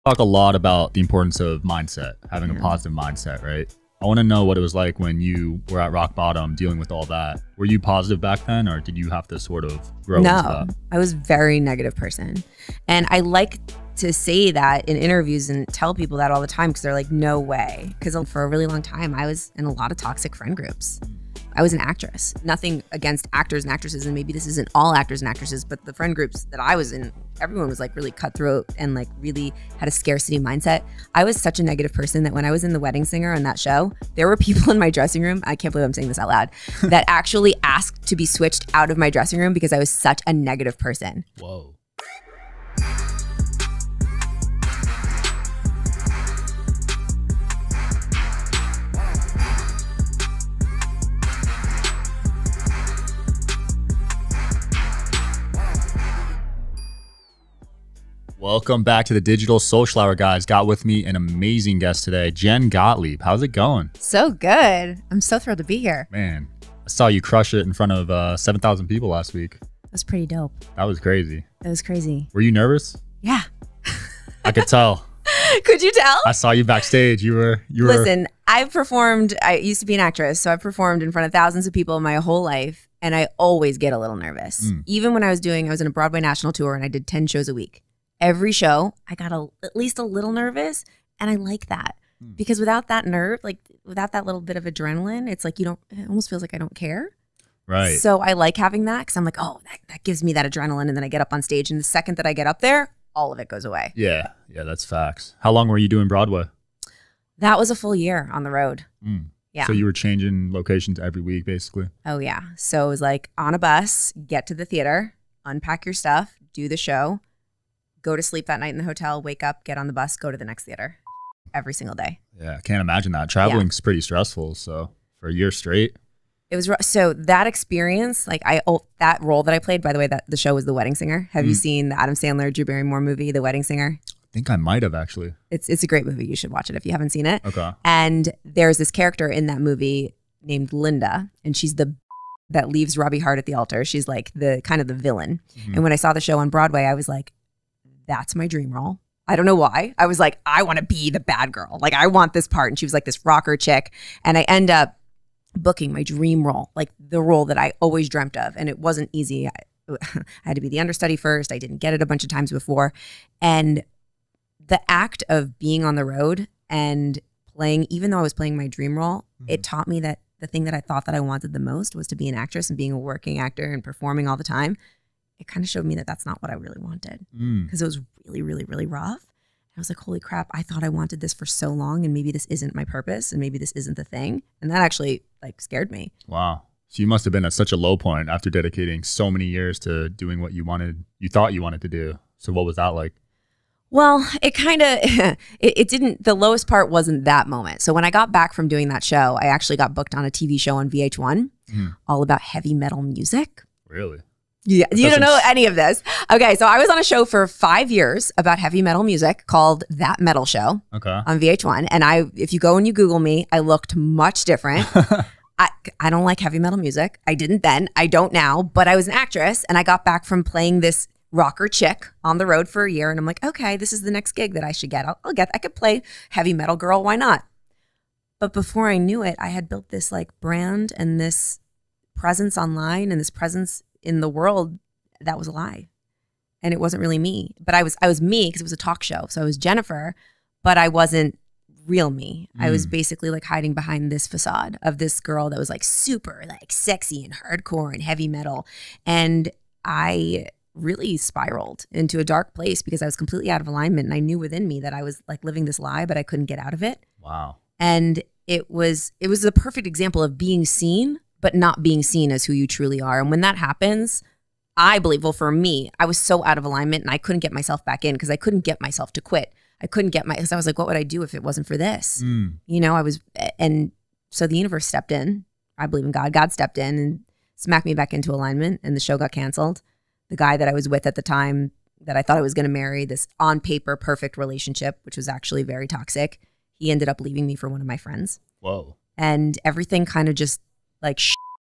Talk a lot about the importance of mindset, having a positive mindset, right? I want to know what it was like when you were at rock bottom dealing with all that. Were you positive back then, or did you have to sort of grow into that? No, I was a very negative person. And I like to say that in interviews and tell people that all the time because they're like, no way. Because for a really long time, I was in a lot of toxic friend groups. I was an actress. Nothing against actors and actresses, and maybe this isn't all actors and actresses, but the friend groups that I was in, everyone was like really cutthroat and like really had a scarcity mindset. I was such a negative person that when I was in The Wedding Singer on that show, there were people in my dressing room, I can't believe I'm saying this out loud, that actually asked to be switched out of my dressing room because I was such a negative person. Whoa. Welcome back to the Digital Social Hour, guys. Got with me an amazing guest today, Jen Gottlieb. How's it going? So good. I'm so thrilled to be here. Man, I saw you crush it in front of 7,000 people last week. That's pretty dope. That was crazy. It was crazy. Were you nervous? Yeah. I could tell. Could you tell? I saw you backstage. You were. Listen, I used to be an actress, so I've performed in front of thousands of people my whole life, and I always get a little nervous. Even when I was in a Broadway national tour and I did 10 shows a week. Every show, I got at least a little nervous, and I like that because without that nerve, like without that little bit of adrenaline, it's like it almost feels like I don't care. Right. So I like having that because I'm like, oh, that gives me that adrenaline, and then I get up on stage, and the second that I get up there, all of it goes away. Yeah, that's facts. How long were you doing Broadway? That was a full year on the road. Yeah. So you were changing locations every week, basically? Oh, yeah. So it was like on a bus, get to the theater, unpack your stuff, do the show, go to sleep that night in the hotel, wake up, get on the bus, go to the next theater every single day. Yeah, I can't imagine that. Traveling's pretty stressful. So for a year straight. It was so that experience, like that role that I played, by the way, that the show was The Wedding Singer. Have you seen the Adam Sandler, Drew Barrymore movie, The Wedding Singer? I think I might have actually. It's a great movie. You should watch it if you haven't seen it. Okay. And there's this character in that movie named Linda, and she's the that leaves Robbie Hart at the altar. She's like the kind of the villain. And when I saw the show on Broadway, I was like, that's my dream role. I don't know why. I was like, I want to be the bad girl. Like, I want this part. And she was like this rocker chick. And I end up booking my dream role, like the role that I always dreamt of. And it wasn't easy. I had to be the understudy first. I didn't get it a bunch of times before. And the act of being on the road and playing, even though I was playing my dream role, it taught me that the thing that I thought that I wanted the most was to be an actress and being a working actor and performing all the time. It kind of showed me that that's not what I really wanted because it was really, really, really rough. I was like, holy crap, I thought I wanted this for so long and maybe this isn't my purpose and maybe this isn't the thing. And that actually like scared me. Wow. So you must have been at such a low point after dedicating so many years to doing what you thought you wanted to do. So what was that like? Well, it kind of, it didn't, the lowest part wasn't that moment. So when I got back from doing that show, I actually got booked on a TV show on VH1 all about heavy metal music. Really? Yeah, you don't know any of this. Okay, so I was on a show for 5 years about heavy metal music called That Metal Show on VH1. And if you go and you Google me, I looked much different. I don't like heavy metal music. I didn't then. I don't now. But I was an actress, and I got back from playing this rocker chick on the road for a year. And I'm like, okay, this is the next gig that I should get. I could play heavy metal girl. Why not? But before I knew it, I had built this like brand and this presence online and this presence in the world that was a lie. And it wasn't really me, but I was me because it was a talk show. So I was Jennifer, but I wasn't real me. I was basically like hiding behind this facade of this girl that was like super like sexy and hardcore and heavy metal. And I really spiraled into a dark place because I was completely out of alignment. And I knew within me that I was like living this lie, but I couldn't get out of it. Wow. And it was the perfect example of being seen but not being seen as who you truly are. And when that happens, I believe, well, for me, I was so out of alignment and I couldn't get myself back in because I couldn't get myself to quit. Because I was like, what would I do if it wasn't for this? You know, and so the universe stepped in. I believe in God. God stepped in and smacked me back into alignment, and the show got canceled. The guy that I was with at the time that I thought I was going to marry, this on paper perfect relationship, which was actually very toxic, he ended up leaving me for one of my friends. Whoa. And everything kind of just like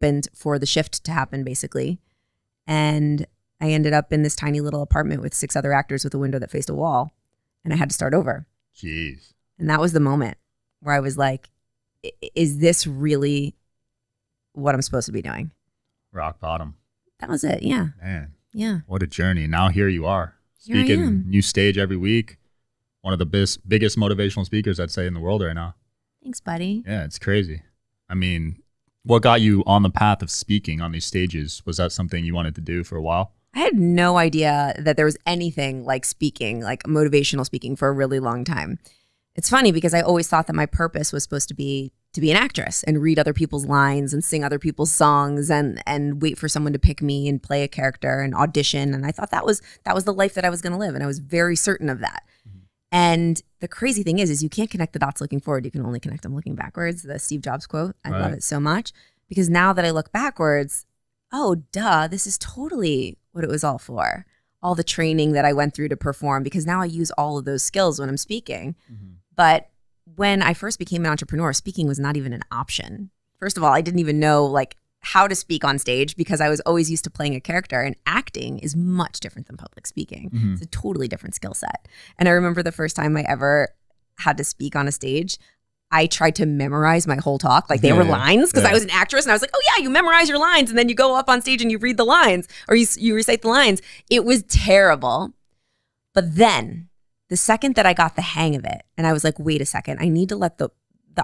happened for the shift to happen, basically. And I ended up in this tiny little apartment with 6 other actors with a window that faced a wall. and I had to start over. Jeez. And that was the moment where I was like, is this really what I'm supposed to be doing? Rock bottom. That was it. Yeah. Man. Yeah. What a journey. Now here you are, speaking new stage every week. One of the biggest motivational speakers, I'd say, in the world right now. Thanks, buddy. Yeah, it's crazy. I mean, what got you on the path of speaking on these stages? Was that something you wanted to do for a while? I had no idea that there was anything like speaking, like motivational speaking, for a really long time. It's funny because I always thought that my purpose was supposed to be an actress and read other people's lines and sing other people's songs and wait for someone to pick me and play a character and audition. And I thought that was the life that I was going to live. And I was very certain of that. Mm-hmm. And the crazy thing is you can't connect the dots looking forward. You can only connect them looking backwards. The Steve Jobs quote. I love it so much because now that I look backwards, oh, duh, this is totally what it was all for. All the training that I went through to perform, because now I use all of those skills when I'm speaking. Mm-hmm. But when I first became an entrepreneur, speaking was not even an option. First of all, I didn't even know like how to speak on stage because I was always used to playing a character, and acting is much different than public speaking. Mm-hmm. It's a totally different skill set. And I remember the first time I ever had to speak on a stage, I tried to memorize my whole talk. Like they were lines because I was an actress and I was like, oh yeah, you memorize your lines and then you go up on stage and you read the lines or you recite the lines. It was terrible. But then the second that I got the hang of it and I was like, wait a second, I need to let the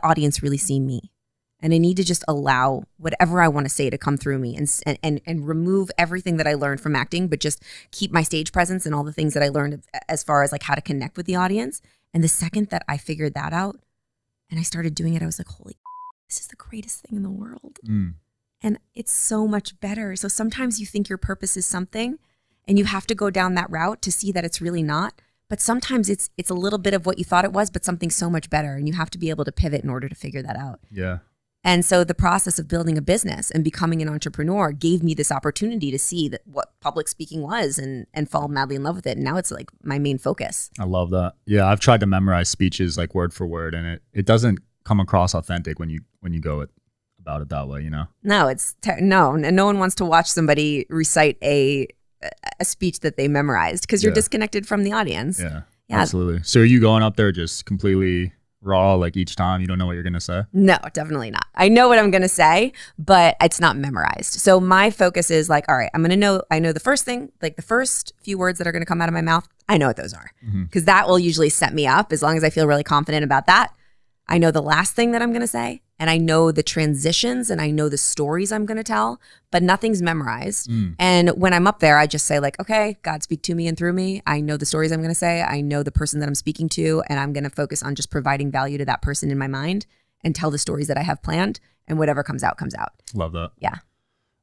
audience really see me. And I need to just allow whatever I want to say to come through me and remove everything that I learned from acting, but just keep my stage presence and all the things that I learned as far as like how to connect with the audience. And the second that I figured that out and I started doing it, I was like, holy, this is the greatest thing in the world. Mm. And it's so much better. So sometimes you think your purpose is something and you have to go down that route to see that it's really not. But sometimes it's a little bit of what you thought it was, but something so much better. And you have to be able to pivot in order to figure that out. Yeah. And so the process of building a business and becoming an entrepreneur gave me this opportunity to see that what public speaking was and fall madly in love with it. And now it's like my main focus. I love that. Yeah, I've tried to memorize speeches like word for word, and it doesn't come across authentic when you go about it that way, you know? No, no one wants to watch somebody recite a speech that they memorized because you're disconnected from the audience. Yeah, absolutely. So are you going up there just completely raw, like each time you don't know what you're going to say? No, definitely not. I know what I'm going to say, but it's not memorized. So my focus is like, all right, I know the first thing, like the first few words that are going to come out of my mouth, I know what those are because that will usually set me up as long as I feel really confident about that. I know the last thing that I'm going to say, and I know the transitions and I know the stories I'm going to tell, but nothing's memorized. And when I'm up there, I just say like, okay, God, speak to me and through me. I know the stories I'm going to say. I know the person that I'm speaking to, and I'm going to focus on just providing value to that person in my mind and tell the stories that I have planned, and whatever comes out, comes out. Love that. Yeah.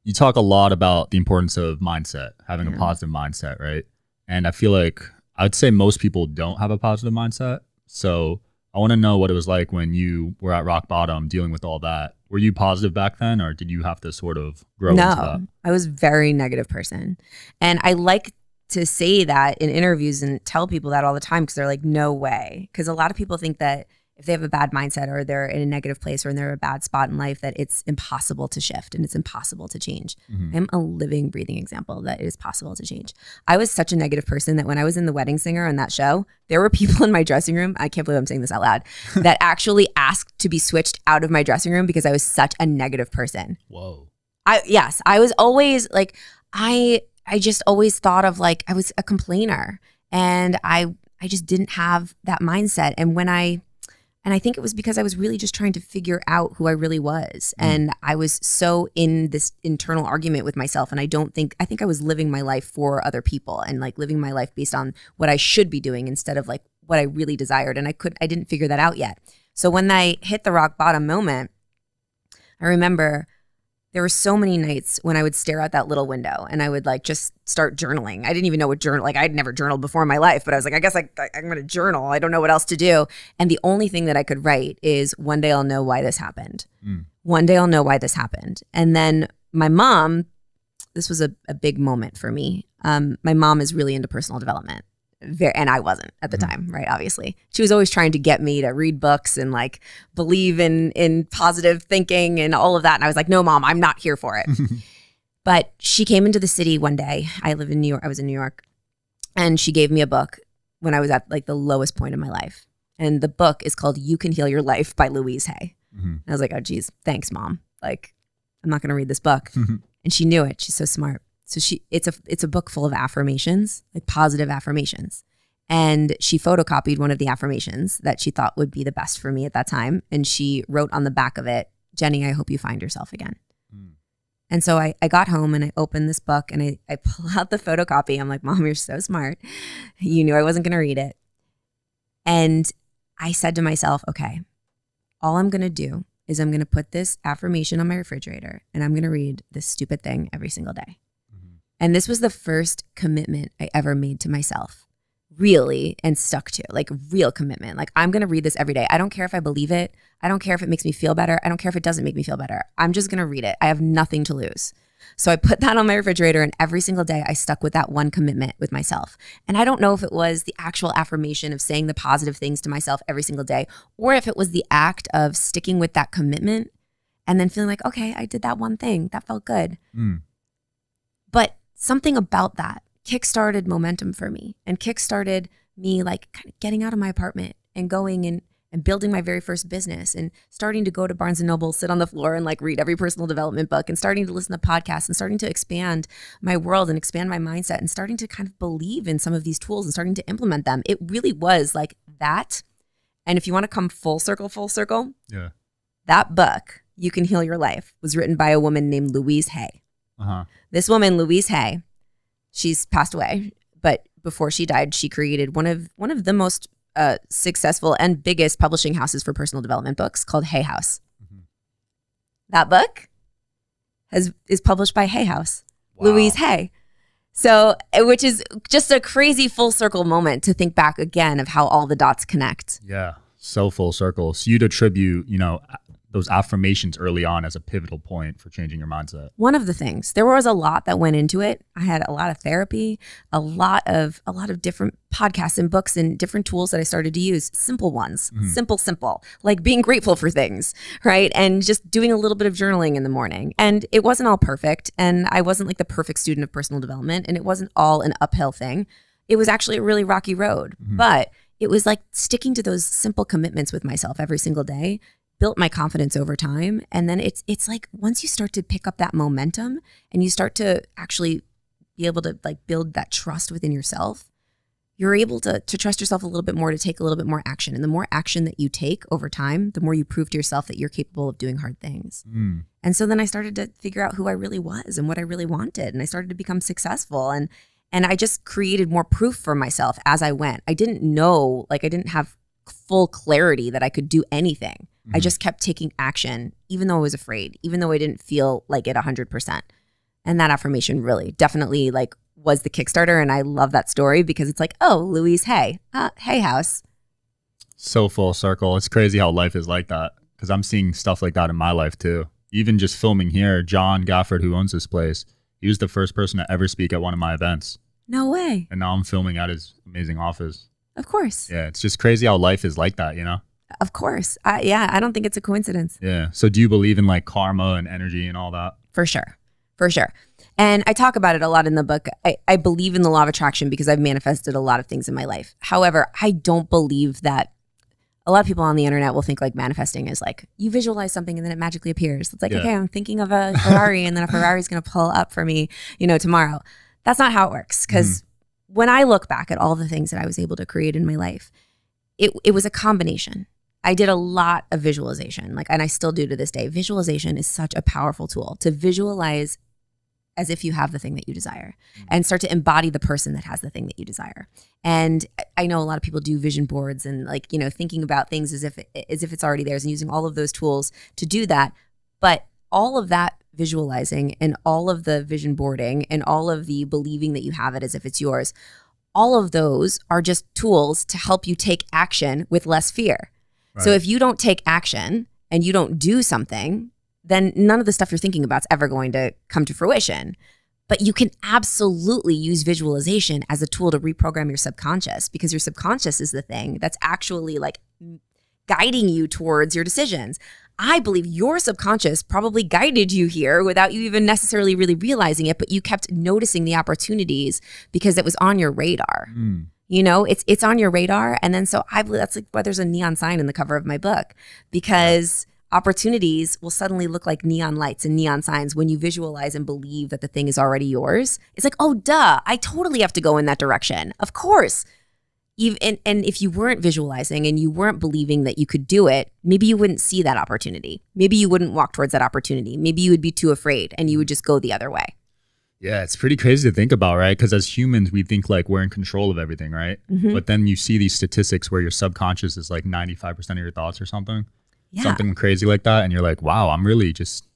You talk a lot about the importance of mindset, having a positive mindset, right? And I feel like I'd say most people don't have a positive mindset. So I want to know what it was like when you were at rock bottom dealing with all that. Were you positive back then, or did you have to sort of grow into that? No, I was a very negative person. And I like to say that in interviews and tell people that all the time because they're like, no way. Because a lot of people think that if they have a bad mindset or they're in a negative place or they're in a bad spot in life, that it's impossible to shift and it's impossible to change. I'm a living, breathing example that it is possible to change. I was such a negative person that when I was in The Wedding Singer on that show, there were people in my dressing room, I can't believe I'm saying this out loud, that actually asked to be switched out of my dressing room because I was such a negative person. Whoa. Yes, I was always like, I just always thought of like, I was a complainer and I just didn't have that mindset. And I think it was because I was really just trying to figure out who I really was. And I was so in this internal argument with myself. And I think I was living my life for other people and like living my life based on what I should be doing instead of like what I really desired. And I didn't figure that out yet. So when I hit the rock bottom moment, I remember there were so many nights when I would stare out that little window and I would like just start journaling. I didn't even know what like I'd never journaled before in my life, but I was like, I guess I'm going to journal. I don't know what else to do. And the only thing that I could write is one day I'll know why this happened. One day I'll know why this happened. And then my mom, this was a big moment for me. My mom is really into personal development. And I wasn't at the time, right? Obviously, she was always trying to get me to read books and like believe in positive thinking and all of that. And I was like, no, Mom, I'm not here for it. But she came into the city one day. I was in New York, and she gave me a book when I was at like the lowest point in my life. And the book is called You Can Heal Your Life by Louise Hay. And I was like, oh geez, thanks mom. Like, I'm not going to read this book. And she knew it. She's so smart. So it's a book full of affirmations, like positive affirmations. And she photocopied one of the affirmations that she thought would be the best for me at that time. And she wrote on the back of it, Jenny, I hope you find yourself again. And so I got home and I opened this book and I pull out the photocopy. I'm like, Mom, you're so smart. You knew I wasn't going to read it. And I said to myself, okay, all I'm going to do is I'm going to put this affirmation on my refrigerator and I'm going to read this stupid thing every single day. And this was the first commitment I ever made to myself, really, and stuck to, like real commitment. Like, I'm going to read this every day. I don't care if I believe it. I don't care if it makes me feel better. I don't care if it doesn't make me feel better. I'm just going to read it. I have nothing to lose. So I put that on my refrigerator and every single day I stuck with that one commitment with myself. And I don't know if it was the actual affirmation of saying the positive things to myself every single day, or if it was the act of sticking with that commitment and then feeling like, okay, I did that one thing. That felt good. But something about that kickstarted momentum for me and kickstarted me like kind of getting out of my apartment and going and building my very first business and starting to go to Barnes & Noble, sit on the floor and like read every personal development book and starting to listen to podcasts and starting to expand my world and expand my mindset and starting to kind of believe in some of these tools and starting to implement them. It really was like that. And if you want to come full circle, that book, You Can Heal Your Life, was written by a woman named Louise Hay. This woman, Louise Hay, she's passed away, but before she died, she created one of the most successful and biggest publishing houses for personal development books called Hay House. That book is published by Hay House, Louise Hay. So, which is just a crazy full circle moment to think back again of how all the dots connect. Yeah, so full circle. So you'd attribute, those affirmations early on as a pivotal point for changing your mindset. One of the things, there was a lot that went into it. I had a lot of therapy, a lot of different podcasts and books and different tools that I started to use. Simple ones, simple, like being grateful for things, right? And just doing a little bit of journaling in the morning. And it wasn't all perfect. And I wasn't like the perfect student of personal development. And it wasn't all an uphill thing. It was actually a really rocky road, but it was like sticking to those simple commitments with myself every single day built my confidence over time. And then it's like once you start to pick up that momentum and you start to actually be able to like build that trust within yourself, you're able to trust yourself a little bit more, to take a little bit more action. And the more action that you take over time, the more you prove to yourself that you're capable of doing hard things. And so then I started to figure out who I really was and what I really wanted. And I started to become successful. And I just created more proof for myself as I went. I didn't know, like I didn't have full clarity that I could do anything. I just kept taking action, even though I was afraid, even though I didn't feel like it 100%. And that affirmation really definitely like was the Kickstarter. And I love that story because it's like, oh, Louise Hay, Hay House. So full circle. It's crazy how life is like that, because I'm seeing stuff like that in my life too. Even just filming here, John Gafford, who owns this place, he was the first person to ever speak at one of my events. No way. And now I'm filming at his amazing office. Of course. Yeah, it's just crazy how life is like that, Of course. I don't think it's a coincidence. Yeah. So do you believe in like karma and energy and all that? For sure. And I talk about it a lot in the book. I believe in the law of attraction because I've manifested a lot of things in my life. However, I don't believe that a lot of people on the internet will think like manifesting is like you visualize something and then it magically appears. It's like, okay, I'm thinking of a Ferrari and then a Ferrari is going to pull up for me, tomorrow. That's not how it works. Because when I look back at all the things that I was able to create in my life, it was a combination. I did a lot of visualization, and I still do to this day. Visualization is such a powerful tool to visualize as if you have the thing that you desire and start to embody the person that has the thing that you desire. And I know a lot of people do vision boards and thinking about things as if it's already theirs and using all of those tools to do that. But all of that visualizing and all of the vision boarding and all of the believing that you have it as if it's yours, all of those are just tools to help you take action with less fear. Right. So if you don't take action and you don't do something, then none of the stuff you're thinking about is ever going to come to fruition. But you can absolutely use visualization as a tool to reprogram your subconscious, because your subconscious is the thing that's actually guiding you towards your decisions. I believe your subconscious probably guided you here without you even necessarily really realizing it, but you kept noticing the opportunities because it was on your radar. You know, it's on your radar. And then that's like why there's a neon sign in the cover of my book, because opportunities will suddenly look like neon lights and neon signs when you visualize and believe that the thing is already yours. It's like, oh, duh, I totally have to go in that direction. Of course. And if you weren't visualizing and you weren't believing that you could do it, maybe you wouldn't see that opportunity. Maybe you wouldn't walk towards that opportunity. Maybe you would be too afraid and you would just go the other way. Yeah, it's pretty crazy to think about, right? Because as humans, we think like we're in control of everything, right? But then you see these statistics where your subconscious is like 95% of your thoughts or something. Yeah. Something crazy like that. And you're like, wow, I'm really just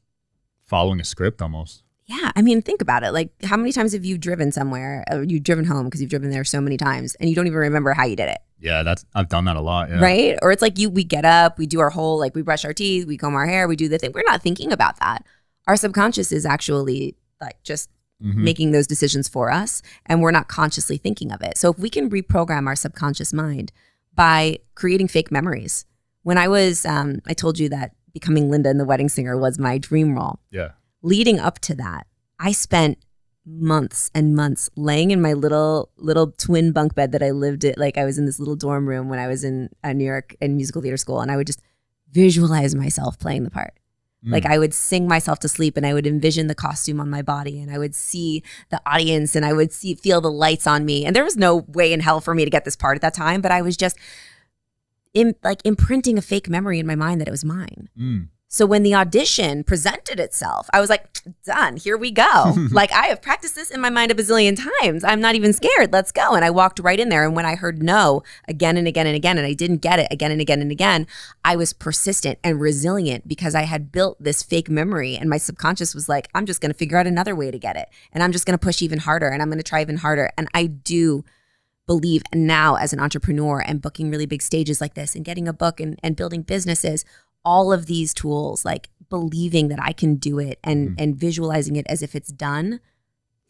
following a script almost. Yeah. I mean, think about it. Like, how many times have you driven somewhere, or you've driven home because you've driven there so many times and you don't even remember how you did it? Yeah, I've done that a lot. Yeah. Right? Or it's like we get up, we do our whole, like we brush our teeth, we comb our hair, we do the thing. We're not thinking about that. Our subconscious is actually like just making those decisions for us, and we're not consciously thinking of it. So if we can reprogram our subconscious mind by creating fake memories. When I was, I told you that becoming Linda in The Wedding Singer was my dream role. Yeah. Leading up to that, I spent months and months laying in my little twin bunk bed that I lived at. Like I was in this little dorm room when I was in New York in musical theater school, and I would just visualize myself playing the part. Like I would sing myself to sleep, and I would envision the costume on my body, and I would see the audience, and I would feel the lights on me. And there was no way in hell for me to get this part at that time, but I was just imprinting a fake memory in my mind that it was mine. So when the audition presented itself, I was like, done, here we go. Like I have practiced this in my mind a bazillion times. I'm not even scared. Let's go. And I walked right in there. And when I heard no again and again and again, and I didn't get it again and again and again, I was persistent and resilient because I had built this fake memory, and my subconscious was like, I'm just going to figure out another way to get it. And I'm just going to push even harder, and I'm going to try even harder. And I do believe now as an entrepreneur and booking really big stages like this and getting a book and building businesses, all of these tools, like believing that I can do it and visualizing it as if it's done,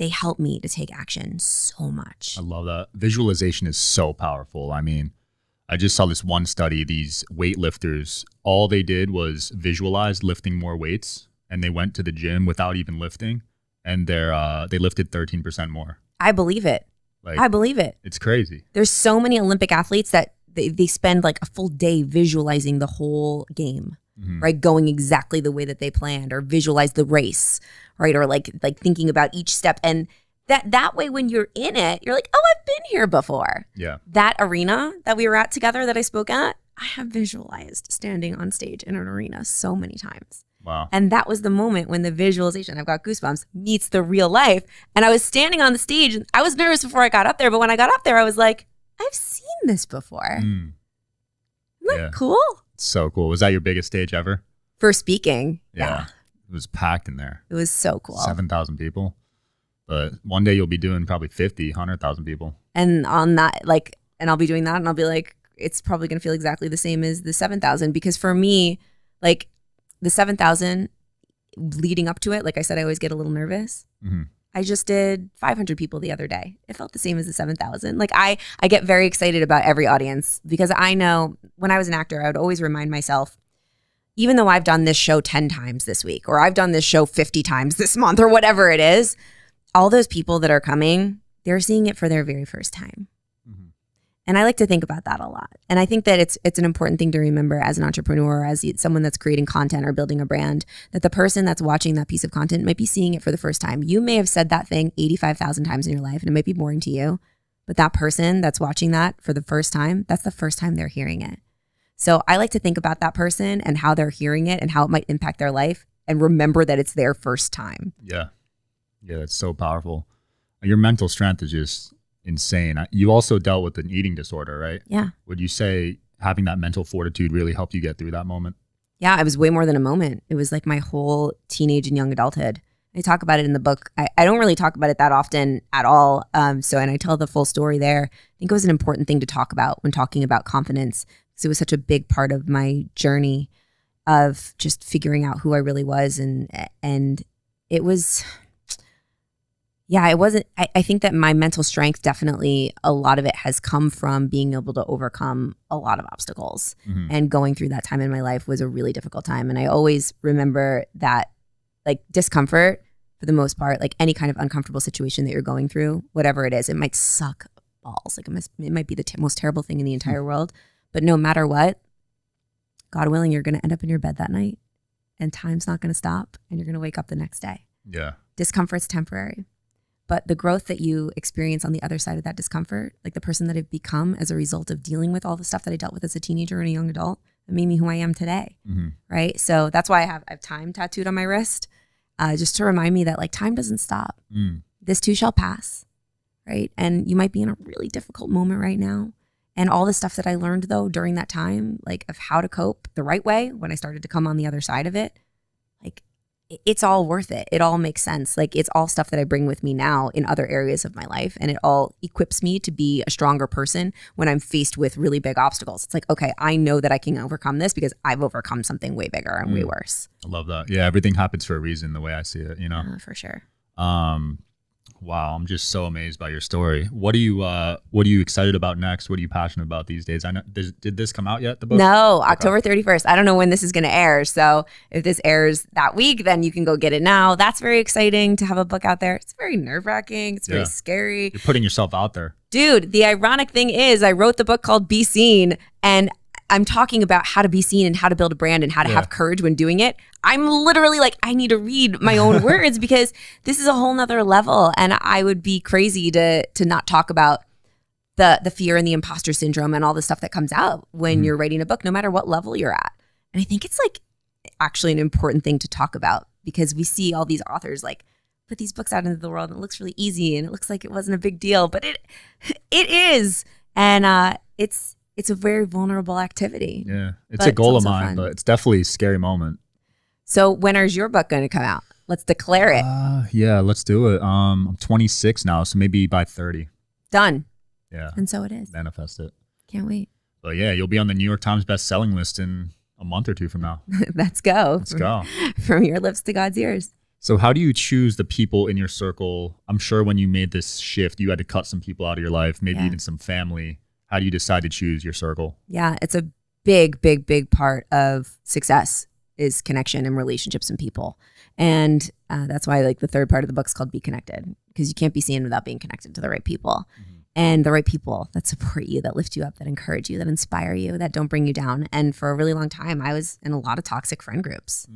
they help me to take action so much. I love that. Visualization is so powerful. I mean, I just saw this one study, these weightlifters, all they did was visualize lifting more weights, and they went to the gym without even lifting, and they lifted 13% more. I believe it. Like, I believe it. It's crazy. There's so many Olympic athletes that they spend like a full day visualizing the whole game, right? Going exactly the way that they planned, or visualize the race, right? Or like thinking about each step. And that way, when you're in it, you're like, oh, I've been here before. Yeah. That arena that we were at together that I spoke at, I have visualized standing on stage in an arena so many times. Wow. And that was the moment when the visualization, I've got goosebumps, meets the real life. And I was standing on the stage, and I was nervous before I got up there. But when I got up there, I was like, I've seen this before. Isn't that cool? It's so cool. Was that your biggest stage ever? For speaking. Yeah. It was packed in there. It was so cool. 7,000 people. But one day you'll be doing probably 50, 100,000 people. And on that, like, and I'll be doing that, and I'll be like, it's probably going to feel exactly the same as the 7,000. Because for me, like the 7,000 leading up to it, like I said, I always get a little nervous. I just did 500 people the other day. It felt the same as the 7,000. Like I get very excited about every audience, because I know when I was an actor, I would always remind myself, even though I've done this show 10 times this week, or I've done this show 50 times this month, or whatever it is, all those people that are coming, they're seeing it for their very first time. And I like to think about that a lot. And I think that it's an important thing to remember as an entrepreneur, or as someone that's creating content or building a brand, that the person that's watching that piece of content might be seeing it for the first time. You may have said that thing 85,000 times in your life, and it might be boring to you, but that person that's watching that for the first time, that's the first time they're hearing it. So I like to think about that person and how they're hearing it and how it might impact their life, and remember that it's their first time. Yeah. Yeah, that's so powerful. Your mental strength is just insane. You also dealt with an eating disorder, right? Yeah. Would you say having that mental fortitude really helped you get through that moment? Yeah, it was way more than a moment. It was like my whole teenage and young adulthood. I talk about it in the book. I don't really talk about it that often at all. And I tell the full story there. I think it was an important thing to talk about when talking about confidence, because it was such a big part of my journey of just figuring out who I really was. And it was... Yeah, it wasn't, I think that my mental strength, definitely a lot of it has come from being able to overcome a lot of obstacles. And going through that time in my life was a really difficult time. And I always remember that, like, discomfort, for the most part, like any kind of uncomfortable situation that you're going through, whatever it is, it might suck balls. Like it might be the most terrible thing in the entire world. But no matter what, God willing, you're going to end up in your bed that night and time's not going to stop and you're going to wake up the next day. Yeah. Discomfort's temporary. But the growth that you experience on the other side of that discomfort, like the person that I've become as a result of dealing with all the stuff that I dealt with as a teenager and a young adult, that made me who I am today, right? So that's why I have time tattooed on my wrist, just to remind me that like time doesn't stop. This too shall pass, right? And you might be in a really difficult moment right now. And all the stuff that I learned though during that time, like of how to cope the right way when I started to come on the other side of it, like it's all worth it. It all makes sense. Like it's all stuff that I bring with me now in other areas of my life. And it all equips me to be a stronger person when I'm faced with really big obstacles. It's like, okay, I know that I can overcome this because I've overcome something way bigger and way worse. I love that. Yeah, everything happens for a reason, the way I see it, you know? For sure. Wow, I'm just so amazed by your story. What are you excited about next? What are you passionate about these days? I know, did this come out yet, the book? No, October 31st. I don't know when this is going to air. So if this airs that week, then you can go get it now. That's very exciting to have a book out there. It's very nerve-wracking. It's very scary. You're putting yourself out there. Dude, the ironic thing is I wrote the book called Be Seen, and I'm talking about how to be seen and how to build a brand and how to have courage when doing it. I'm literally like, I need to read my own words because this is a whole nother level. And I would be crazy to not talk about the fear and the imposter syndrome and all the stuff that comes out when you're writing a book, no matter what level you're at. And I think it's like actually an important thing to talk about because we see all these authors like put these books out into the world and it looks really easy and it looks like it wasn't a big deal, but it is. And it's a very vulnerable activity. Yeah, it's a goal of mine, but it's definitely a scary moment. So when is your book going to come out? Let's declare it. Yeah, let's do it. I'm 26 now, so maybe by 30. Done. Yeah. And so it is. Manifest it. Can't wait. But yeah, you'll be on the New York Times best-selling list in a month or two from now. Let's go. Let's go. From your lips to God's ears. So how do you choose the people in your circle? I'm sure when you made this shift, you had to cut some people out of your life, maybe even some family. How do you decide to choose your circle? Yeah, it's a big, big, big part of success is connection and relationships and people. And that's why like the third part of the book is called Be Connected, because you can't be seen without being connected to the right people. And the right people that support you, that lift you up, that encourage you, that inspire you, that don't bring you down. And for a really long time, I was in a lot of toxic friend groups.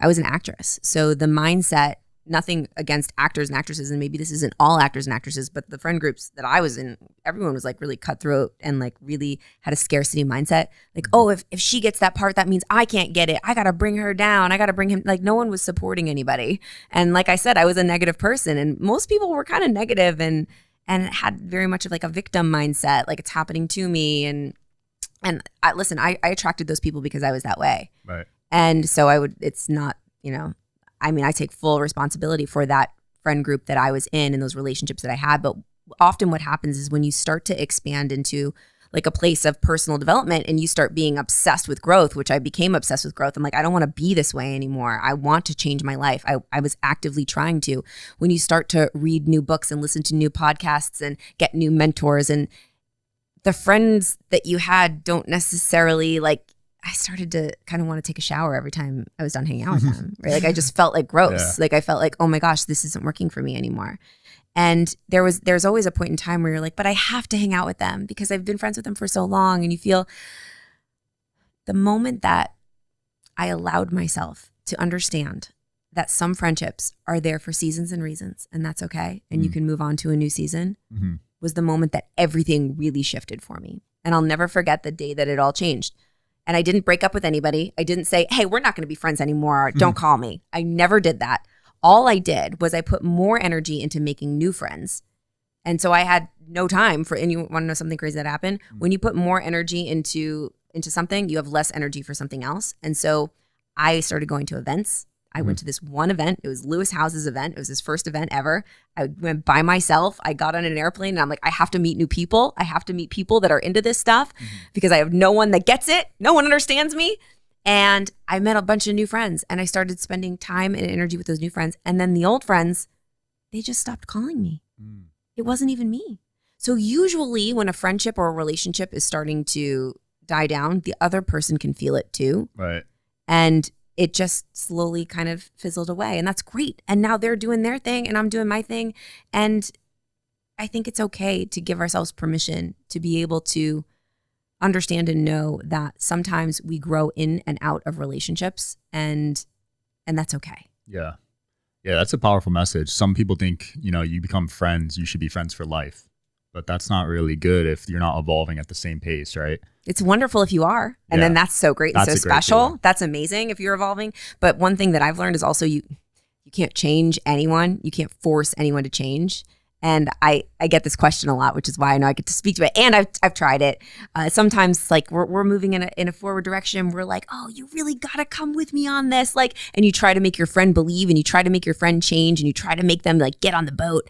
I was an actress. So the mindset, nothing against actors and actresses, and maybe this isn't all actors and actresses, but the friend groups that I was in, everyone was like really cutthroat and like really had a scarcity mindset. Like, oh, if she gets that part, that means I can't get it. I got to bring her down. I got to bring him. Like no one was supporting anybody. And like I said, I was a negative person and most people were kind of negative and had very much of like a victim mindset. Like it's happening to me. And I attracted those people because I was that way. Right. And so it's not, I take full responsibility for that friend group that I was in and those relationships that I had. But often what happens is when you start to expand into like a place of personal development and you start being obsessed with growth, which I became obsessed with growth. I'm like, I don't want to be this way anymore. I want to change my life. I was actively trying to. When you start to read new books and listen to new podcasts and get new mentors, and the friends that you had don't necessarily like, I started to kind of want to take a shower every time I was done hanging out with them, right? Like I just felt like gross. Like I felt like, oh my gosh, this isn't working for me anymore. And there's always a point in time where you're like, but I have to hang out with them because I've been friends with them for so long. And you feel the moment that I allowed myself to understand that some friendships are there for seasons and reasons, and that's okay. And you can move on to a new season was the moment that everything really shifted for me. And I'll never forget the day that it all changed. And I didn't break up with anybody. I didn't say, hey, we're not going to be friends anymore. Don't call me. I never did that. All I did was I put more energy into making new friends. And so I had no time for, and you want to know something crazy that happened? When you put more energy into something, you have less energy for something else. And so I started going to events. I went to this one event. It was Lewis House's event. It was his first event ever. I went by myself. I got on an airplane and I'm like, I have to meet new people. I have to meet people that are into this stuff because I have no one that gets it. No one understands me. And I met a bunch of new friends and I started spending time and energy with those new friends. And then the old friends, they just stopped calling me. It wasn't even me. So usually when a friendship or a relationship is starting to die down, the other person can feel it too. Right. And it just slowly kind of fizzled away. And that's great. And now they're doing their thing and I'm doing my thing. And I think it's okay to give ourselves permission to be able to understand and know that sometimes we grow in and out of relationships, and that's okay. Yeah. Yeah, that's a powerful message. Some people think, you become friends, you should be friends for life. But that's not really good if you're not evolving at the same pace, right? It's wonderful if you are. And then that's so great and so special. That's amazing if you're evolving. But one thing that I've learned is also you can't change anyone. You can't force anyone to change. And I get this question a lot, which is why I know I get to speak to it. And I've tried it. Sometimes like we're moving in a forward direction. We're like, oh, you really gotta come with me on this. Like, and you try to make your friend believe, and you try to make your friend change, and you try to make them like get on the boat.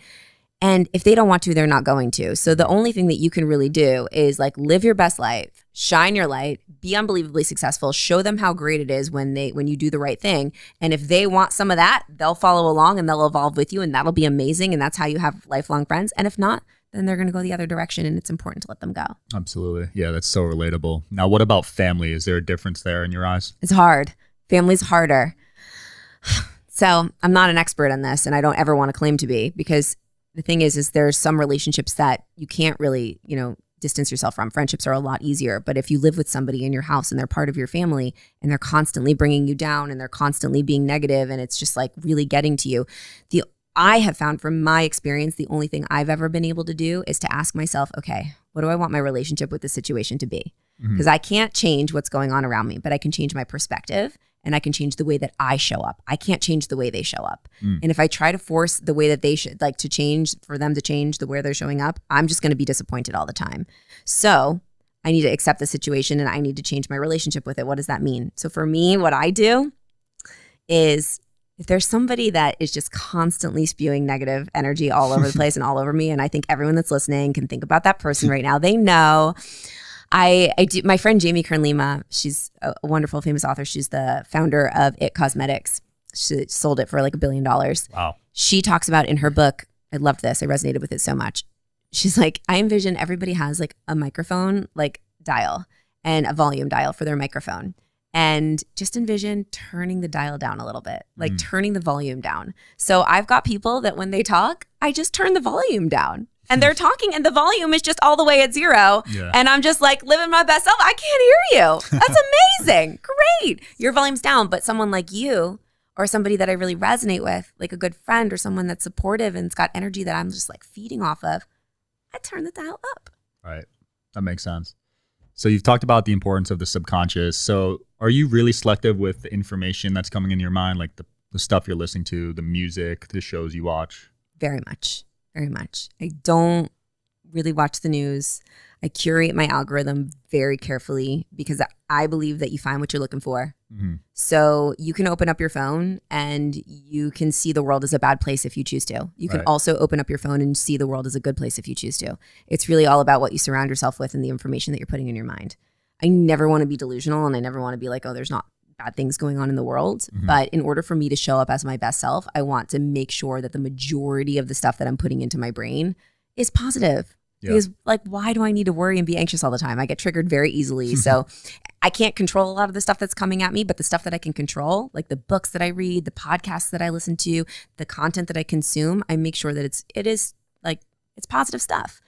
And if they don't want to, they're not going to. So the only thing that you can really do is like live your best life, shine your light, be unbelievably successful, show them how great it is when you do the right thing. And if they want some of that, they'll follow along and they'll evolve with you, and that'll be amazing. And that's how you have lifelong friends. And if not, then they're going to go the other direction, and it's important to let them go. Absolutely. Yeah, that's so relatable. Now, what about family? Is there a difference there in your eyes? It's hard. Family's harder. So I'm not an expert on this, and I don't ever want to claim to be, because the thing is there's some relationships that you can't really, distance yourself from. Friendships are a lot easier. But if you live with somebody in your house and they're part of your family and they're constantly bringing you down and they're constantly being negative and it's just like really getting to you, I have found from my experience, the only thing I've ever been able to do is to ask myself, okay, what do I want my relationship with this situation to be? Because I can't change what's going on around me, but I can change my perspective. And I can change the way that I show up. I can't change the way they show up. And if I try to force the way that they should like to change, for them to change the way they're showing up, I'm just going to be disappointed all the time. So I need to accept the situation and I need to change my relationship with it. What does that mean? So for me, what I do is if there's somebody that is just constantly spewing negative energy all over the place and all over me, and I think everyone that's listening can think about that person right now, they know. I do. My friend Jamie Kern-Lima, she's a wonderful, famous author. She's the founder of It Cosmetics. She sold it for like $1 billion. Wow. She talks about in her book, I loved this. I resonated with it so much. She's like, I envision everybody has like a microphone, like dial, and a volume dial for their microphone. And just envision turning the dial down a little bit, like turning the volume down. So I've got people that when they talk, I just turn the volume down. And they're talking and the volume is just all the way at 0. Yeah. And I'm just like living my best self. I can't hear you. That's amazing. Great. Your volume's down. But someone like you or somebody that I really resonate with, like a good friend or someone that's supportive and it's got energy that I'm just like feeding off of, I turn the dial up. Right. That makes sense. So you've talked about the importance of the subconscious. So are you really selective with the information that's coming in your mind, like the stuff you're listening to, the music, the shows you watch? Very much. Very much. I don't really watch the news. I curate my algorithm very carefully because I believe that you find what you're looking for. So you can open up your phone and you can see the world as a bad place if you choose to. You can also open up your phone and see the world as a good place if you choose to. It's really all about what you surround yourself with and the information that you're putting in your mind. I never want to be delusional and I never want to be like, oh, there's not bad things going on in the world. But in order for me to show up as my best self, I want to make sure that the majority of the stuff that I'm putting into my brain is positive. Because like, why do I need to worry and be anxious all the time? I get triggered very easily. So I can't control a lot of the stuff that's coming at me, but the stuff that I can control, like the books that I read, the podcasts that I listen to, the content that I consume, I make sure that it is positive stuff.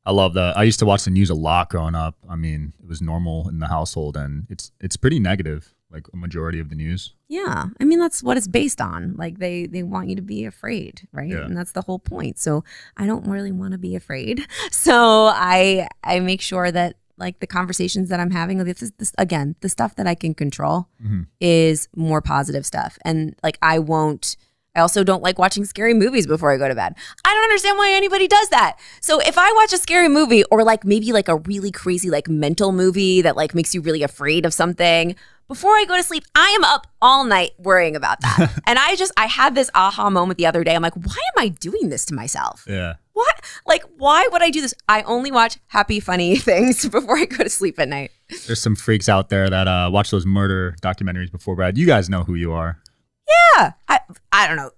I love that. I used to watch the news a lot growing up. I mean, it was normal in the household and it's pretty negative, like a majority of the news. Yeah. I mean, that's what it's based on. Like they want you to be afraid, right? Yeah. And that's the whole point. So I don't really want to be afraid. So I make sure that like the conversations that I'm having, this again, the stuff that I can control is more positive stuff. And like I also don't like watching scary movies before I go to bed. I don't understand why anybody does that. So if I watch a scary movie or like maybe like a really crazy like mental movie that like makes you really afraid of something, before I go to sleep, I am up all night worrying about that. And I had this aha moment the other day. I'm like, why am I doing this to myself? Yeah. What? Like, why would I do this? I only watch happy, funny things before I go to sleep at night. There's some freaks out there that watch those murder documentaries before bed. You guys know who you are. Yeah. I don't know.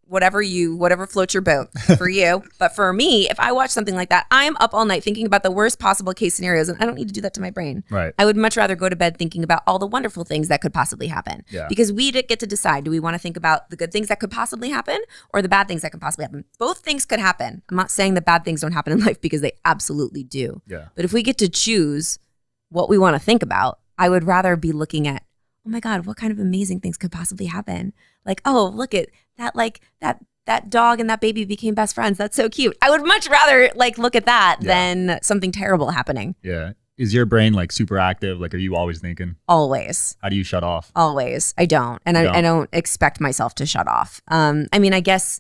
whatever floats your boat for you. But for me, if I watch something like that, I'm up all night thinking about the worst possible case scenarios, and I don't need to do that to my brain. Right. I would much rather go to bed thinking about all the wonderful things that could possibly happen. Yeah. Because we get to decide, do we want to think about the good things that could possibly happen or the bad things that could possibly happen? Both things could happen. I'm not saying that bad things don't happen in life, because they absolutely do. Yeah. But if we get to choose what we want to think about, I would rather be looking at, oh my God, what kind of amazing things could possibly happen? Like, oh, look at that, like that dog and that baby became best friends. That's so cute. I would much rather like look at that than something terrible happening. Yeah. Is your brain like super active? Like, are you always thinking? Always. How do you shut off? Always. I don't. And I don't expect myself to shut off. I mean, I guess,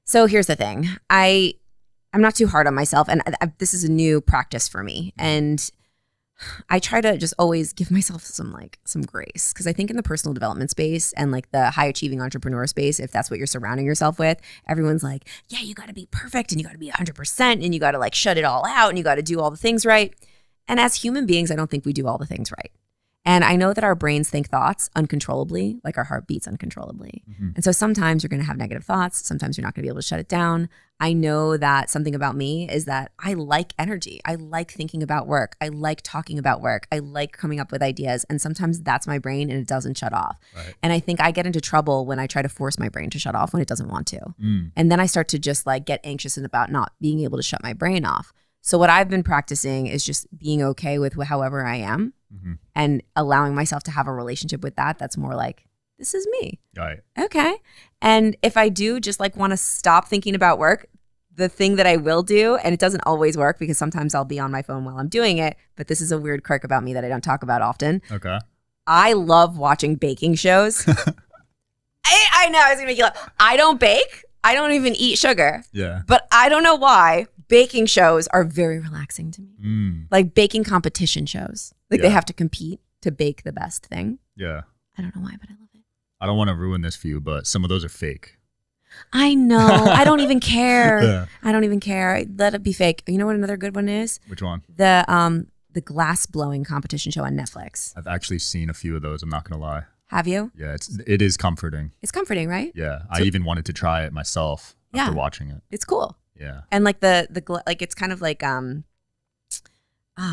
so here's the thing. I'm not too hard on myself. And this is a new practice for me. And I try to just always give myself some grace, because I think in the personal development space and like the high achieving entrepreneur space, if that's what you're surrounding yourself with, everyone's like, yeah, you got to be perfect and you got to be 100% and you got to like shut it all out and you got to do all the things right. And as human beings, I don't think we do all the things right. And I know that our brains think thoughts uncontrollably, like our heart beats uncontrollably. Mm-hmm. And so sometimes you're going to have negative thoughts. Sometimes you're not going to be able to shut it down. I know that something about me is that I like energy. I like thinking about work. I like talking about work. I like coming up with ideas. And sometimes that's my brain and it doesn't shut off. Right. And I think I get into trouble when I try to force my brain to shut off when it doesn't want to. And then I start to just like get anxious about not being able to shut my brain off. So what I've been practicing is just being okay with however I am. Mm-hmm. And allowing myself to have a relationship with that. That's more like, this is me. Right. Okay. And if I do just like want to stop thinking about work, the thing that I will do, and it doesn't always work because sometimes I'll be on my phone while I'm doing it, but this is a weird quirk about me that I don't talk about often. Okay. I love watching baking shows. I know, I was going to make you laugh. I don't bake. I don't even eat sugar. Yeah. But I don't know why baking shows are very relaxing to me. Like baking competition shows. Like they have to compete to bake the best thing. Yeah. I don't know why, but I love it. I don't want to ruin this for you, but some of those are fake. I know. I don't even care. Yeah. I don't even care. Let it be fake. You know what another good one is? Which one? The glass blowing competition show on Netflix. I've actually seen a few of those. I'm not going to lie. Have you? Yeah, it is comforting. It's comforting, right? Yeah. I even wanted to try it myself after watching it. It's cool. Yeah. And like like it's kind of like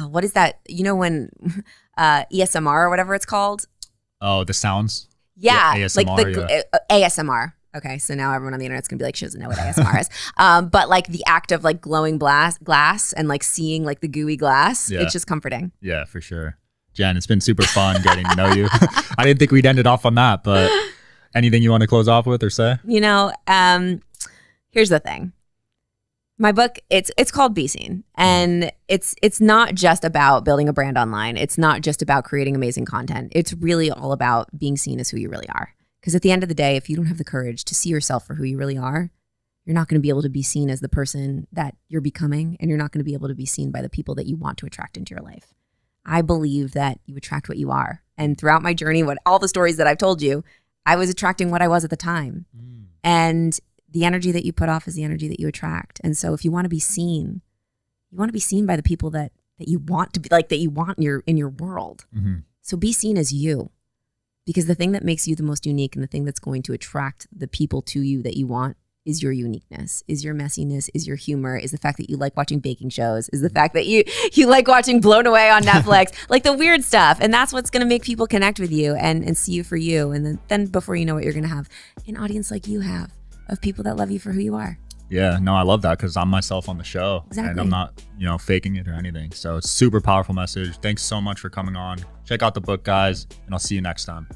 what is that? You know when ESMR or whatever it's called? Oh, the sounds? Yeah. ASMR, like ASMR. Okay, so now everyone on the internet's gonna be like, she doesn't know what ASMR is. But like the act of like glowing glass and like seeing like the gooey glass, it's just comforting. Yeah, for sure. Jen, it's been super fun getting to know you. I didn't think we'd ended off on that, but anything you want to close off with or say? You know, here's the thing. My book, it's called Be Seen, and it's not just about building a brand online. It's not just about creating amazing content. It's really all about being seen as who you really are. Because at the end of the day, if you don't have the courage to see yourself for who you really are, you're not going to be able to be seen as the person that you're becoming, and you're not going to be able to be seen by the people that you want to attract into your life. I believe that you attract what you are. And throughout my journey, all the stories that I've told you, I was attracting what I was at the time. And the energy that you put off is the energy that you attract. And so if you want to be seen, you want to be seen by the people that you want to be, like that you want in your world. Mm-hmm. So be seen as you, because the thing that makes you the most unique and the thing that's going to attract the people to you that you want is your uniqueness, is your messiness, is your humor, is the fact that you like watching baking shows, is the fact that you like watching Blown Away on Netflix, like the weird stuff. And that's what's going to make people connect with you and see you for you. And then before you know it, you're going to have an audience like you have of people that love you for who you are. Yeah, no, I love that because I'm myself on the show. Exactly. And I'm not, faking it or anything. So it's a super powerful message. Thanks so much for coming on. Check out the book, guys, and I'll see you next time.